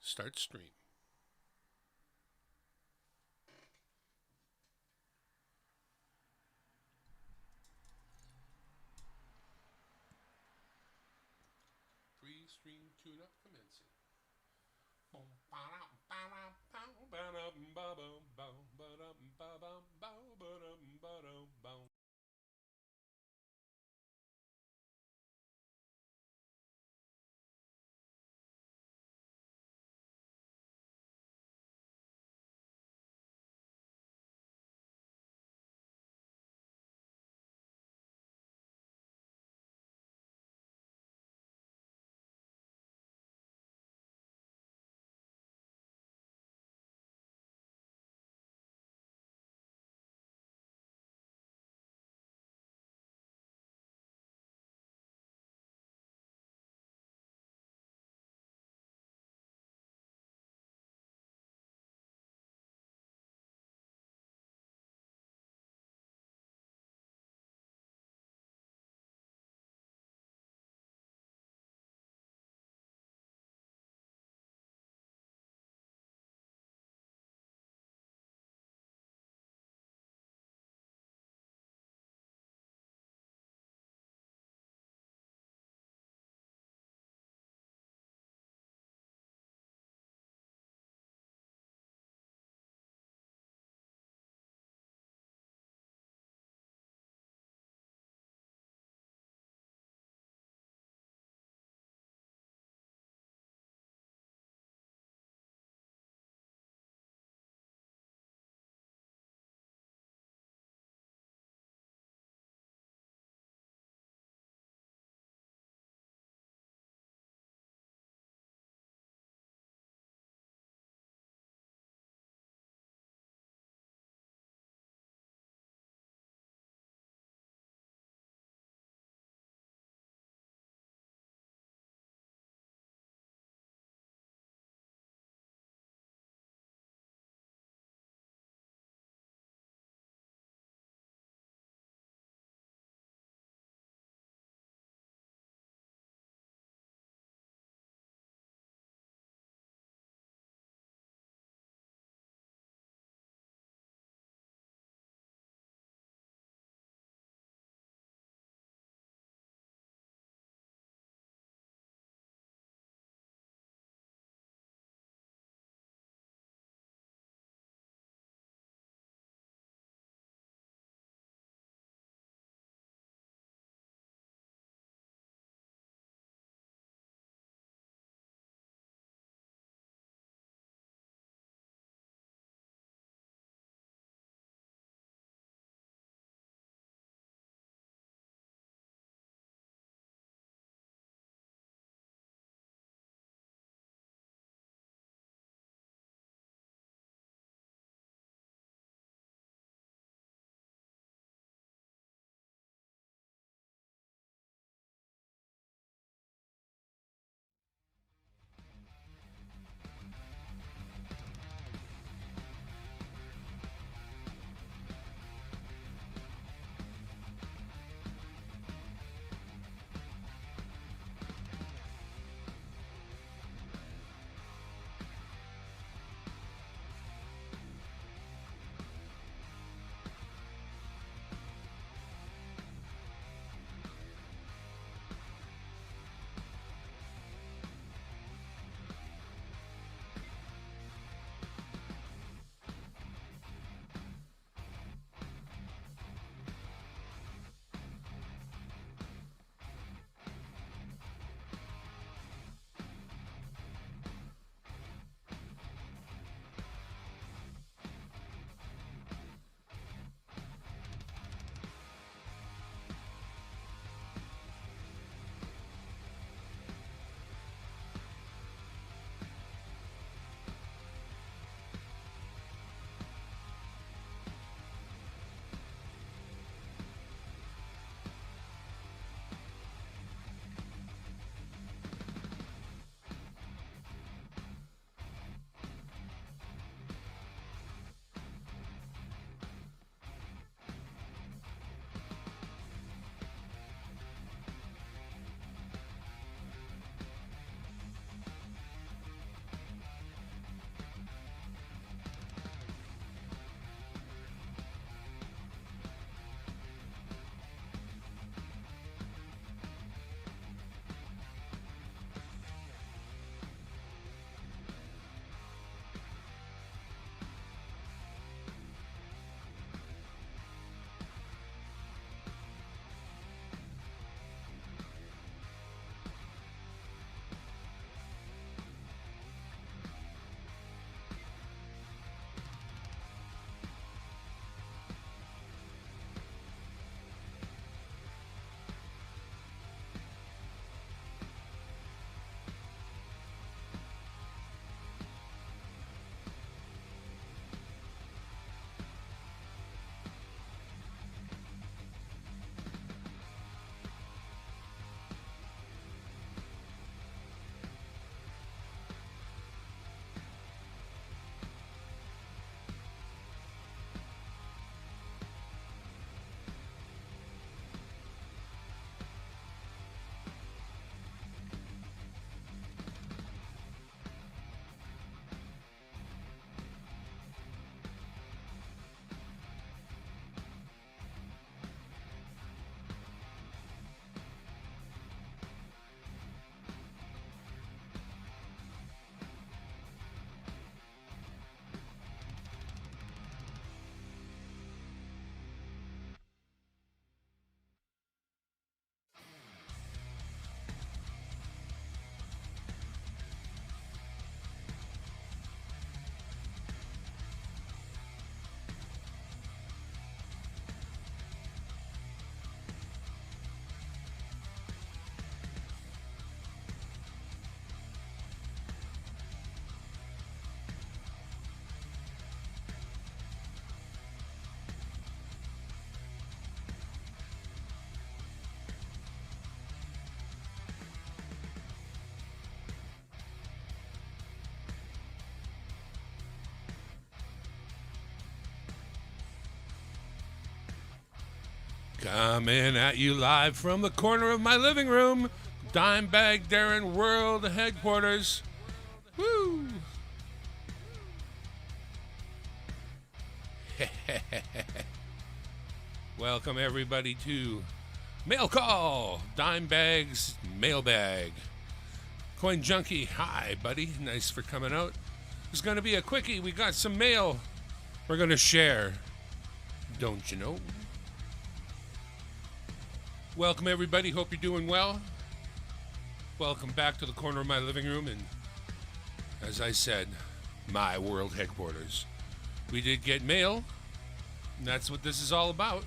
Start stream. Free stream tune up commencing. Coming at you live from the corner of my living room, Dimebag Darren World Headquarters. Woo! Welcome everybody to Mail Call, Dimebag's Mailbag. Coin Junkie, hi buddy, nice for coming out. It's going to be a quickie. We got some mail we're going to share. Don't you know? Welcome everybody, hope you're doing well. Welcome back to the corner of my living room and, as I said, my world headquarters. We did get mail, and that's what this is all about.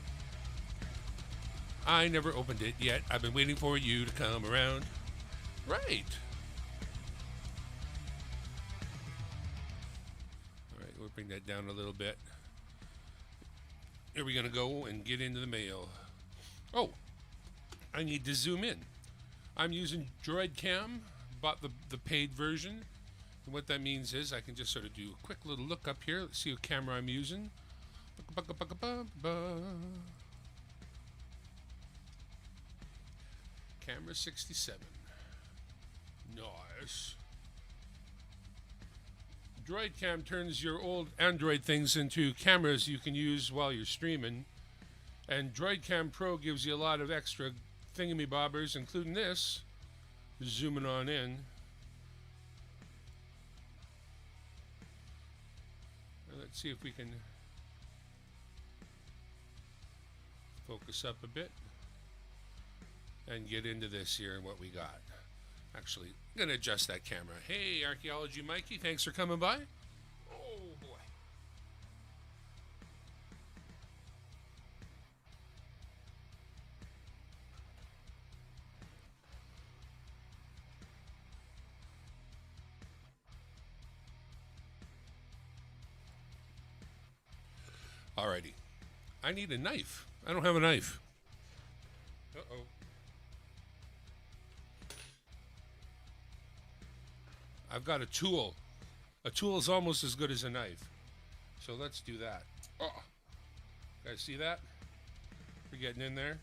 I never opened it yet. I've been waiting for you to come around. Right. All right, we'll bring that down a little bit. Here we're going to go and get into the mail. Oh, I need to zoom in. I'm using Droid Cam, bought the paid version. And what that means is I can just sort of do a quick little look up here. Let's see what camera I'm using. Camera 67. Nice. Droid Cam turns your old Android things into cameras you can use while you're streaming. And Droid Cam Pro gives you a lot of extra thingamy-bobbers, including this. Zooming on in. Let's see if we can focus up a bit and get into this here and what we got. Actually, I'm going to adjust that camera. Hey, Archaeology Mikey, thanks for coming by. Oh, boy. Alrighty. I need a knife. I don't have a knife. Uh-oh. I've got a tool. A tool is almost as good as a knife. So let's do that. Oh. Guys see that? We're getting in there.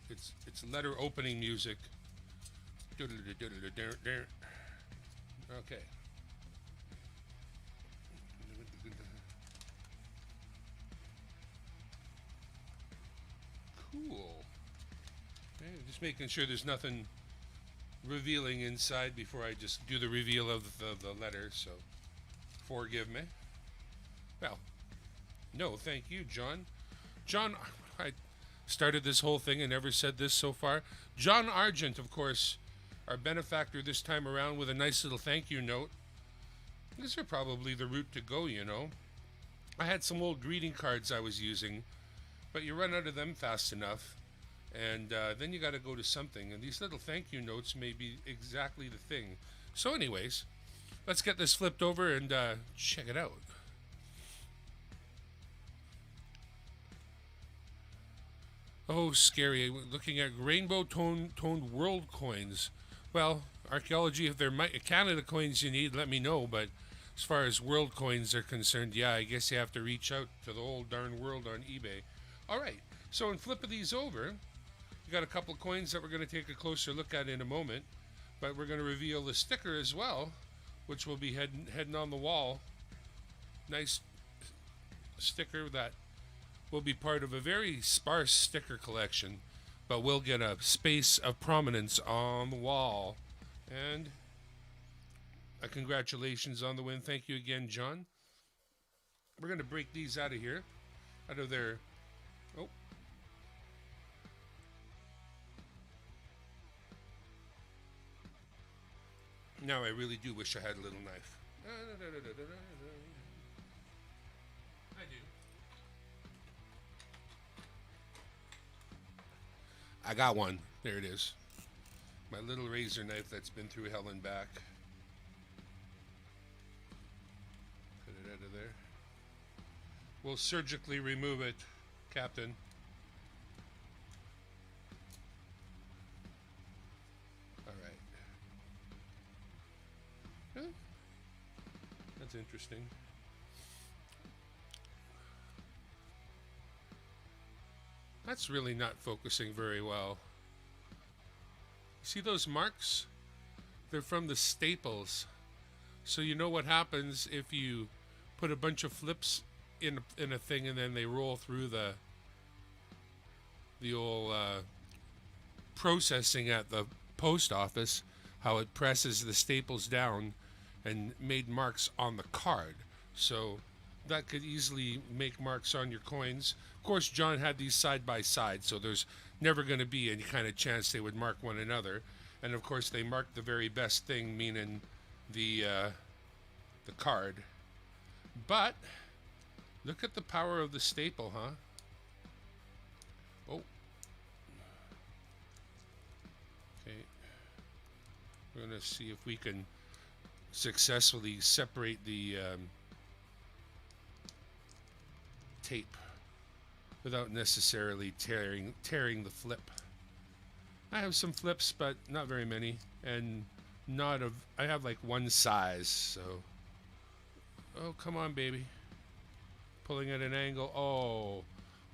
It's letter opening music. Okay. Cool. Okay, just making sure there's nothing revealing inside before I just do the reveal of the letter, so forgive me. Well, no, thank you, John. John, I started this whole thing and never said this so far. John Argent, of course, our benefactor this time around with a nice little thank you note. These are probably the route to go, you know. I had some old greeting cards I was using, but you run out of them fast enough, and then you got to go to something, and these little thank you notes may be exactly the thing. So anyways, let's get this flipped over and check it out. Oh, scary. Looking at rainbow toned world coins. Well, archaeology, if they're Canada coins you need, let me know, but as far as world coins are concerned, yeah, I guess you have to reach out to the whole darn world on eBay. All right, so in flipping these over, we got a couple of coins that we're going to take a closer look at in a moment, but we're going to reveal the sticker as well, which will be heading on the wall. Nice sticker that will be part of a very sparse sticker collection, but will get a space of prominence on the wall. And a congratulations on the win. Thank you again, John. We're going to break these out of here, out of their... Oh. Now I really do wish I had a little knife. I do. I got one. There it is. My little razor knife that's been through hell and back. Put it out of there. We'll surgically remove it, Captain. All right. Huh? That's interesting. That's really not focusing very well. See those marks? They're from the staples. So you know what happens if you put a bunch of flips in a thing and then they roll through the old processing at the post office, how it presses the staples down and made marks on the card. So that could easily make marks on your coins. Of course, John had these side by side, so there's never going to be any kind of chance they would mark one another. And of course, they marked the very best thing, meaning the card. But look at the power of the staple, huh? Oh. Okay. We're going to see if we can successfully separate the tape without necessarily tearing the flip. I have some flips, but not very many, and I have like one size, so. Oh, come on, baby. Pulling at an angle. Oh,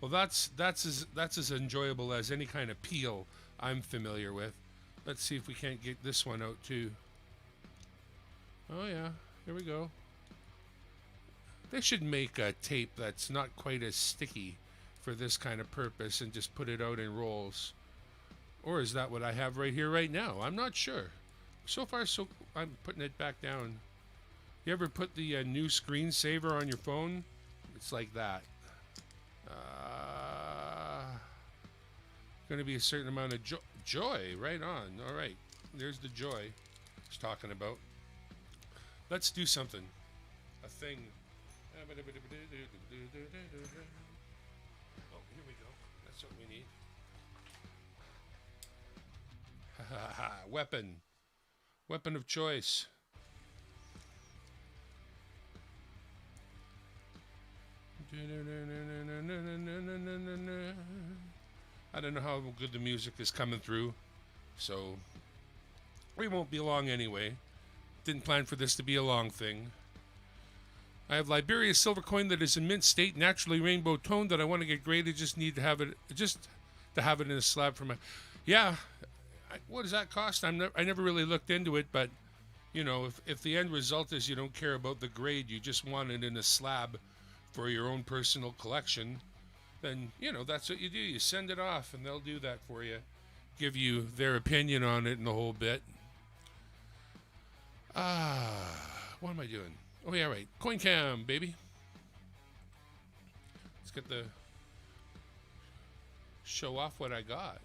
well, that's as enjoyable as any kind of peel I'm familiar with. Let's see if we can't get this one out too. Oh yeah, here we go. They should make a tape that's not quite as sticky for this kind of purpose and just put it out in rolls. Or is that what I have right here right now? I'm not sure. So far, I'm putting it back down. You ever put the new screensaver on your phone? It's like that. Going to be a certain amount of joy. Right on. All right. There's the joy I was talking about. Let's do something. A thing. Oh, here we go. That's what we need. Weapon. Weapon of choice. I don't know how good the music is coming through, so we won't be long anyway. Didn't plan for this to be a long thing. I have Liberia silver coin that is in mint state, naturally rainbow toned, that I want to get graded. Just need to have it, in a slab for my. Yeah, what does that cost? I never really looked into it, but you know, if the end result is you don't care about the grade, you just want it in a slab for your own personal collection, then you know that's what you do. You send it off, and they'll do that for you, give you their opinion on it and the whole bit. What am I doing? Oh yeah, right. Coin cam, baby. Let's get the show off what I got.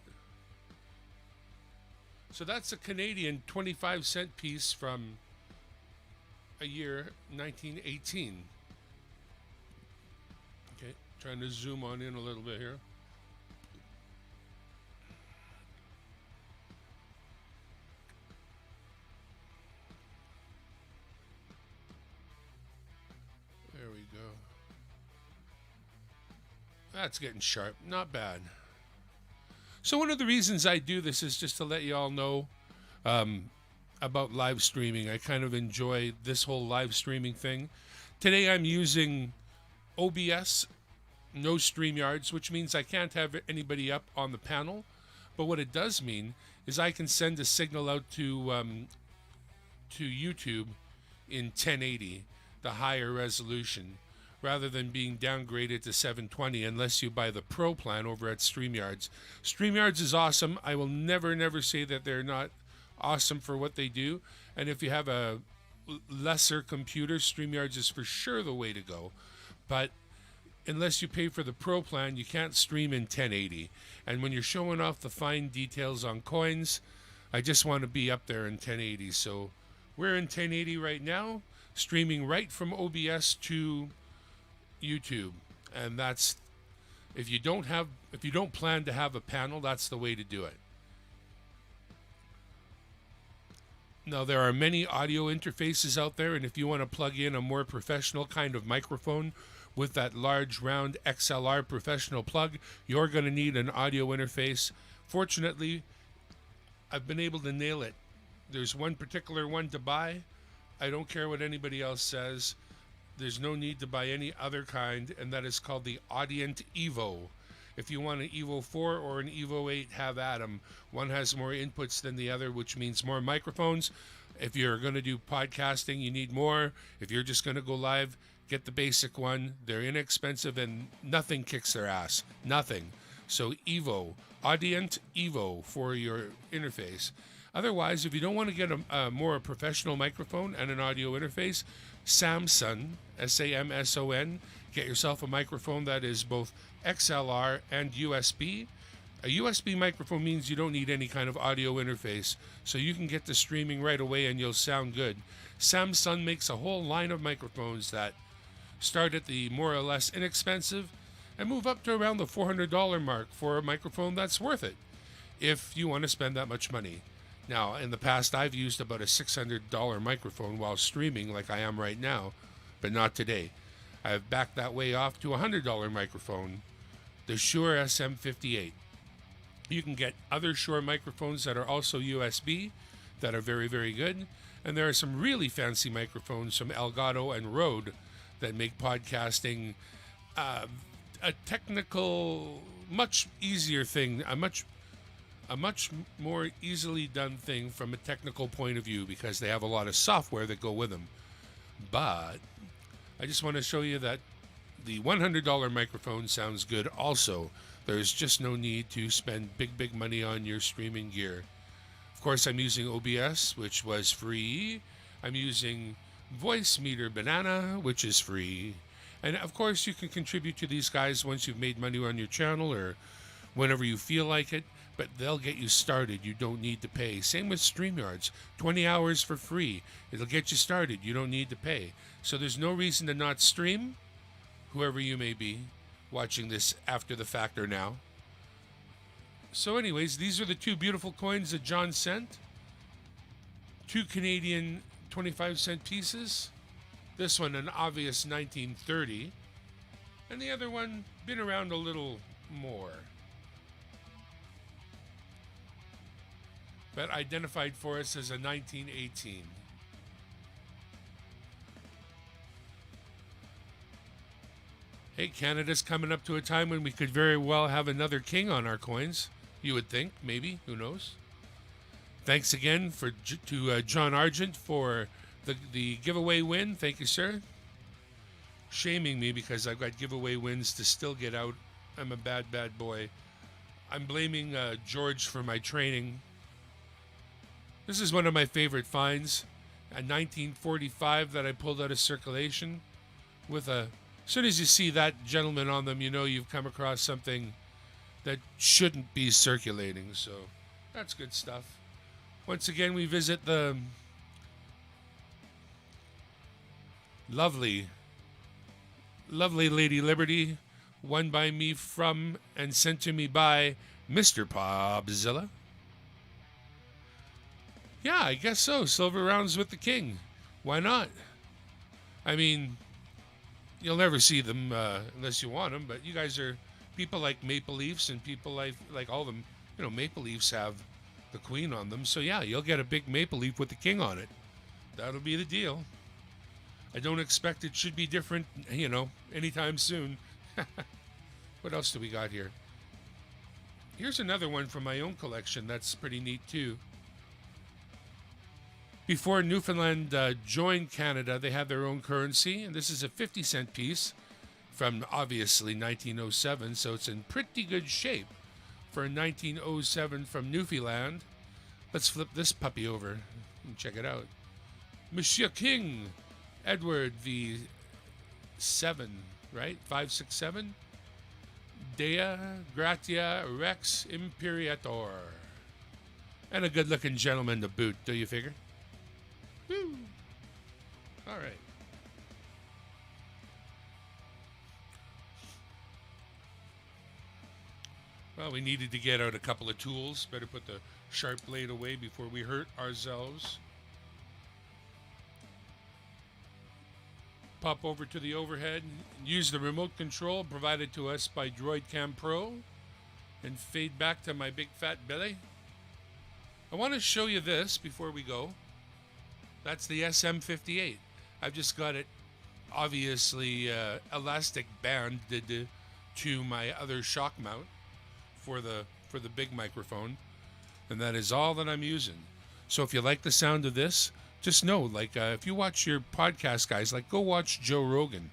So that's a Canadian 25-cent piece from a year 1918. Okay, trying to zoom on in a little bit here. There we go. That's getting sharp. Not bad. So one of the reasons I do this is just to let you all know about live streaming. I kind of enjoy this whole live streaming thing. Today I'm using OBS, no StreamYards, which means I can't have anybody up on the panel. But what it does mean is I can send a signal out to YouTube in 1080, the higher resolution, rather than being downgraded to 720 unless you buy the Pro plan over at StreamYards. StreamYards is awesome. I will never say that they're not awesome for what they do. And if you have a lesser computer, StreamYards is for sure the way to go. But unless you pay for the Pro plan, you can't stream in 1080. And when you're showing off the fine details on coins, I just want to be up there in 1080. So we're in 1080 right now, streaming right from OBS to YouTube. And that's, if you don't plan to have a panel, that's the way to do it. Now, there are many audio interfaces out there, and if you want to plug in a more professional kind of microphone with that large round XLR professional plug, you're going to need an audio interface. Fortunately, I've been able to nail it. There's one particular one to buy. I don't care what anybody else says. There's no need to buy any other kind, and that is called the Argent Evo. If you want an Evo 4 or an Evo 8, have at 'em. One has more inputs than the other, which means more microphones. If you're going to do podcasting, you need more. If you're just going to go live, get the basic one. They're inexpensive and nothing kicks their ass. Nothing. So Evo, Argent Evo for your interface. Otherwise, if you don't want to get a more professional microphone and an audio interface, Samson, Samson, get yourself a microphone that is both XLR and USB. A USB microphone means you don't need any kind of audio interface, so you can get to streaming right away and you'll sound good. Samsung makes a whole line of microphones that start at the more or less inexpensive and move up to around the $400 mark for a microphone that's worth it, if you want to spend that much money. Now, in the past, I've used about a $600 microphone while streaming like I am right now, but not today. I've backed that way off to a $100 microphone, the Shure SM58. You can get other Shure microphones that are also USB that are very, very good. And there are some really fancy microphones from Elgato and Rode that make podcasting a technical, much easier thing, a much more easily done thing from a technical point of view because they have a lot of software that go with them. But I just want to show you that the $100 microphone sounds good also. There's just no need to spend big money on your streaming gear. Of course, I'm using OBS, which was free. I'm using Voice Meter Banana, which is free. And of course, you can contribute to these guys once you've made money on your channel or whenever you feel like it, but they'll get you started. You don't need to pay. Same with StreamYards. 20 hours for free. It'll get you started. You don't need to pay. So there's no reason to not stream, whoever you may be watching this after the fact or now. So anyways, these are the two beautiful coins that John sent. 2 Canadian 25-cent pieces. This one an obvious 1930. And the other one been around a little more, but identified for us as a 1918. Hey, Canada's coming up to a time when we could very well have another king on our coins. You would think, maybe, who knows? Thanks again to John Argent for the giveaway win. Thank you, sir. Shaming me because I've got giveaway wins to still get out. I'm a bad boy. I'm blaming George for my training. This is one of my favorite finds, a 1945 that I pulled out of circulation with a... As soon as you see that gentleman on them, you know you've come across something that shouldn't be circulating. So that's good stuff. Once again, we visit the lovely Lady Liberty, won by me from and sent to me by Mr. Pobzilla. Yeah, I guess so. Silver rounds with the king. Why not? I mean, you'll never see them unless you want them, but you guys are people like Maple Leafs and people like all them. You know, Maple Leafs have the queen on them, so yeah, you'll get a big Maple Leaf with the king on it. That'll be the deal. I don't expect it should be different, you know, anytime soon. What else do we got here? Here's another one from my own collection that's pretty neat too. Before Newfoundland joined Canada, they had their own currency, and this is a 50-cent piece from obviously 1907, so it's in pretty good shape for a 1907 from Newfoundland. Let's flip this puppy over and check it out. Monsieur King, Edward the 7, right? 567. Dea Gratia Rex Imperator. And a good-looking gentleman to boot, do you figure? Woo. All right. Well, we needed to get out a couple of tools. Better put the sharp blade away before we hurt ourselves. Pop over to the overhead and use the remote control provided to us by DroidCam Pro and fade back to my big fat belly. I want to show you this before we go. That's the SM58. I've just got it obviously elastic banded to my other shock mount for the big microphone, and that is all that I'm using. So if you like the sound of this, just know, like, if you watch your podcast guys, like, go watch Joe Rogan.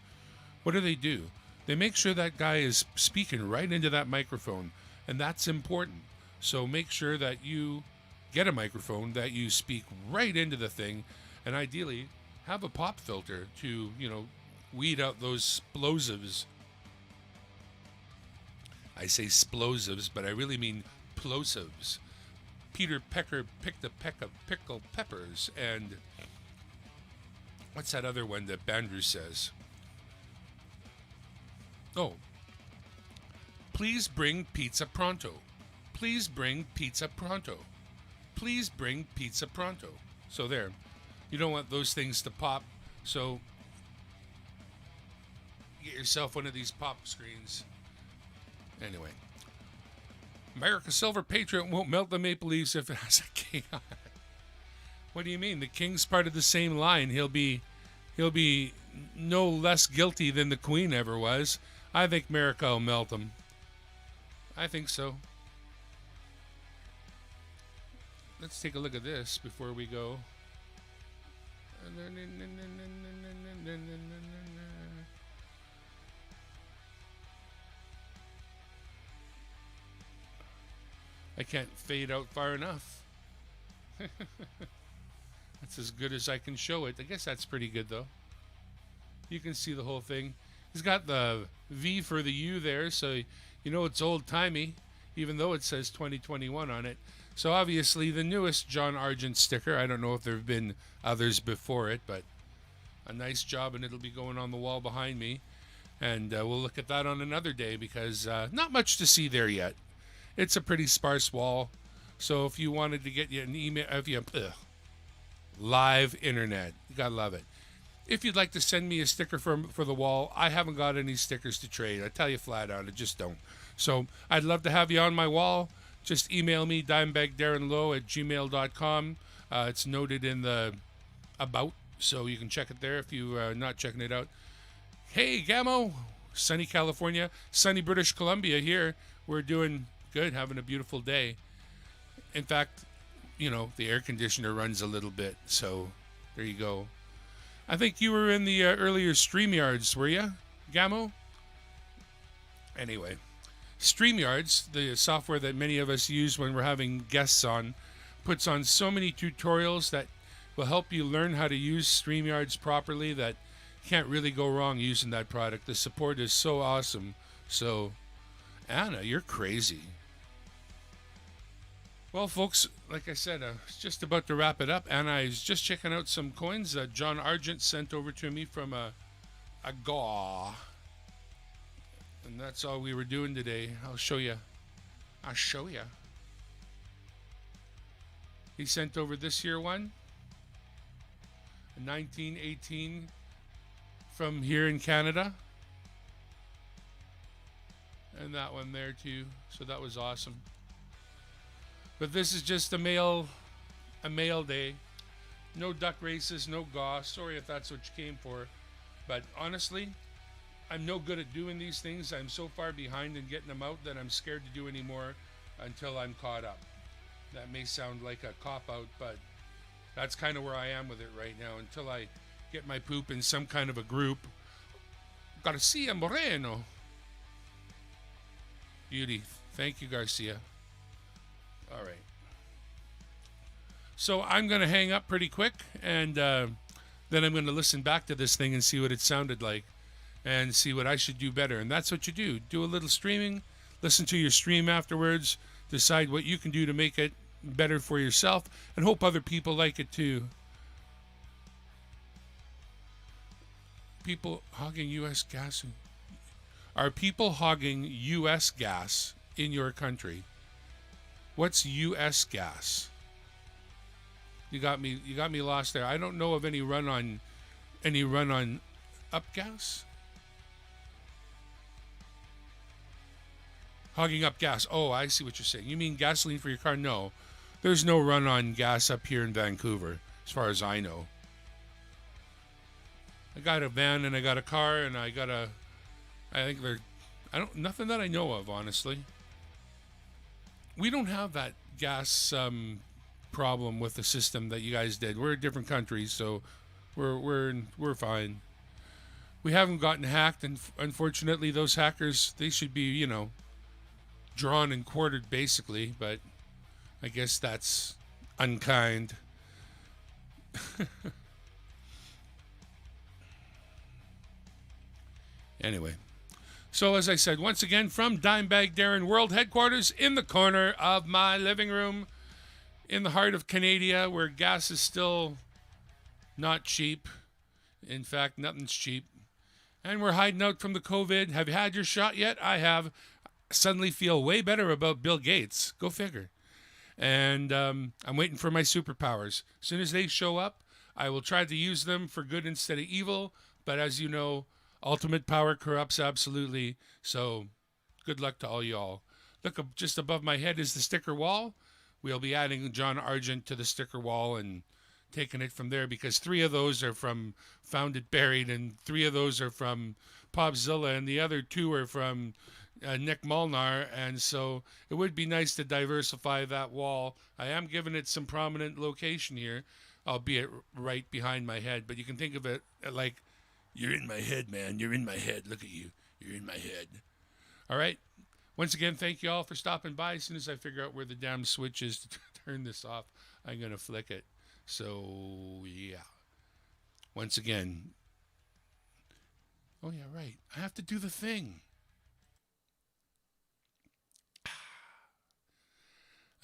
What do? They make sure that guy is speaking right into that microphone, and that's important. So make sure that you get a microphone that you speak right into the thing, and ideally have a pop filter to, weed out those explosives. I say explosives, but I really mean plosives. Peter Pecker picked a peck of pickled peppers, and what's that other one that Bandrew says? Oh, please bring pizza pronto. Please bring pizza pronto. Please bring pizza pronto. So there. You don't want those things to pop, so get yourself one of these pop screens. Anyway. America Silver Patriot won't melt the maple leaves if it has a king on it. What do you mean? The king's part of the same line. He'll be no less guilty than the queen ever was. I think America will melt him. I think so. Let's take a look at this before we go. I can't fade out far enough. That's as good as I can show it. I guess that's pretty good, though. You can see the whole thing. He's got the V for the U there, so you know it's old-timey, even though it says 2021 on it. So obviously the newest John Argent sticker. I don't know if there have been others before it, but a nice job, and it'll be going on the wall behind me. And we'll look at that on another day, because not much to see there yet. It's a pretty sparse wall. So if you wanted to get you an email, if you live internet, you gotta love it. If you'd like to send me a sticker for the wall, I haven't got any stickers to trade. I tell you flat out, I just don't. So I'd love to have you on my wall. Just email me, dimebagdarrenlow@gmail.com. It's noted in the about, so you can check it there if you're not checking it out. Hey, Gamo, sunny California, sunny British Columbia here. We're doing good, having a beautiful day. In fact, the air conditioner runs a little bit, so there you go. I think you were in the earlier StreamYards, were you, Gamo? Anyway, StreamYards, the software that many of us use when we're having guests on, puts on so many tutorials that will help you learn how to use StreamYards properly that you can't really go wrong using that product. The support is so awesome. So, Anna, you're crazy. Well, folks, like I said, I was just about to wrap it up, and I was just checking out some coins that John Argent sent over to me from a GAW. And that's all we were doing today. I'll show you. He sent over this here one, a 1918 from here in Canada. And that one there too. So that was awesome. But this is just a mail day. No duck races, no GAW. Sorry if that's what you came for. But honestly, I'm no good at doing these things. I'm so far behind in getting them out that I'm scared to do any more until I'm caught up. That may sound like a cop-out, but that's kind of where I am with it right now. Until I get my poop in some kind of a group. Garcia Moreno. Beauty. Thank you, Garcia. All right. So I'm going to hang up pretty quick, and then I'm going to listen back to this thing and see what it sounded like and see what I should do better. And that's what you do. Do a little streaming, listen to your stream afterwards, decide what you can do to make it better for yourself, and hope other people like it too. People hogging U.S. gas. Are people hogging U.S. gas in your country? What's U.S. gas? You got me lost there. I don't know of any run on up gas. Hogging up gas. Oh, I see what you're saying. You mean gasoline for your car? No. There's no run on gas up here in Vancouver, as far as I know. I got a van and I got a car and I think they're Nothing that I know of, honestly. We don't have that gas problem with the system that you guys did. We're a different country, so we're fine. We haven't gotten hacked, and unfortunately, those hackers, they should be, drawn and quartered basically. But I guess that's unkind. Anyway, so as I said, once again from Dimebag Darren World Headquarters in the corner of my living room, in the heart of Canada, where gas is still not cheap. In fact, nothing's cheap. And we're hiding out from the COVID. Have you had your shot yet? I have. Suddenly feel way better about Bill Gates. Go figure. And I'm waiting for my superpowers. As soon as they show up, I will try to use them for good instead of evil. But as you know, ultimate power corrupts absolutely. So good luck to all y'all. Look, just above my head is the sticker wall. We'll be adding John Argent to the sticker wall and taking it from there, because 3 of those are from Found It Buried, and 3 of those are from Popzilla, and the other 2 are from Nick Molnar. And so it would be nice to diversify that wall. I am giving it some prominent location here, albeit right behind my head. But you can think of it like, you're in my head, man. You're in my head. Look at you. You're in my head. All right. Once again, thank you all for stopping by. As soon as I figure out where the damn switch is to turn this off, I'm going to flick it. So, yeah. Once again. Oh, yeah, right. I have to do the thing.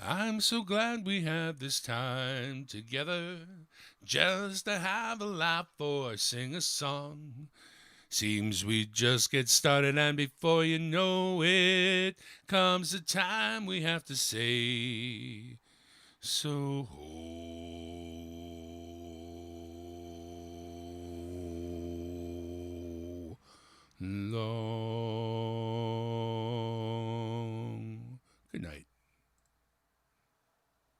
I'm so glad we had this time together, just to have a laugh or sing a song. Seems we just get started, and before you know it, comes the time we have to say so long.